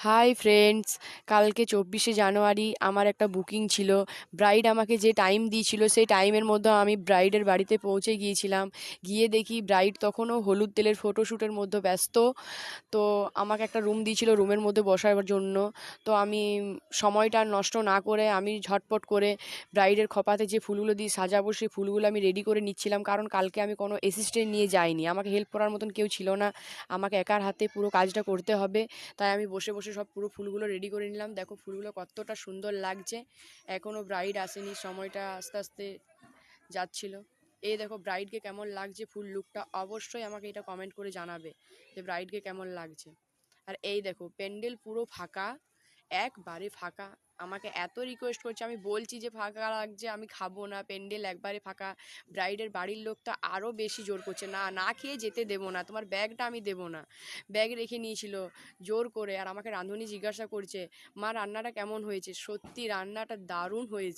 Hi friends, কালকে 24শে জানুয়ারি আমার একটা বুকিং ছিল। ব্রাইড আমাকে যে টাইম দিয়েছিল সেই টাইমের মধ্যে আমি ব্রাইডের বাড়িতে পৌঁছে গিয়েছিলাম। গিয়ে দেখি ব্রাইড তখনও হলুদ তেলের ফটোশ্যুটের মধ্যে ব্যস্ত। তো আমাকে একটা রুম দিয়েছিল, রুমের মধ্যে বসার জন্য। তো আমি সময়টা নষ্ট না করে আমি ঝটপট করে ব্রাইডের খপাতে যে ফুলগুলো দিয়ে সাজাবো সেই ফুলগুলো আমি রেডি করে নিচ্ছিলাম, কারণ কালকে আমি কোনো অ্যাসিস্ট্যান্ট নিয়ে যাইনি, আমাকে হেল্প করার মতন কেউ ছিল না, আমাকে একার হাতে পুরো কাজটা করতে হবে। তাই আমি বসে বসে সব পুরো ফুলগুলো রেডি করে নিলাম। দেখো ফুলগুলো কতটা সুন্দর লাগছে। এখনও ব্রাইড আসেনি, সময়টা আস্তে আস্তে যাচ্ছিল। এই দেখো ব্রাইডকে কেমন লাগছে ফুল লুকটা, অবশ্যই আমাকে এটা কমেন্ট করে জানাবে যে ব্রাইডকে কেমন লাগছে। আর এই দেখো প্যান্ডেল পুরো ফাঁকা, একবারে ফাঁকা। আমাকে এত রিকোয়েস্ট করছে, আমি বলছি যে ফাঁকা লাগছে, আমি খাবো না, প্যান্ডেল একবারে ফাঁকা। ব্রাইডের বাড়ির লোক তো আরও বেশি জোর করছে, না না খেয়ে যেতে দেবো না, তোমার ব্যাগটা আমি দেবো না। ব্যাগ রেখে নিয়েছিল জোর করে। আর আমাকে রাঁধুনি জিজ্ঞাসা করছে, মা রান্নাটা কেমন হয়েছে? সত্যি রান্নাটা দারুণ হয়েছে।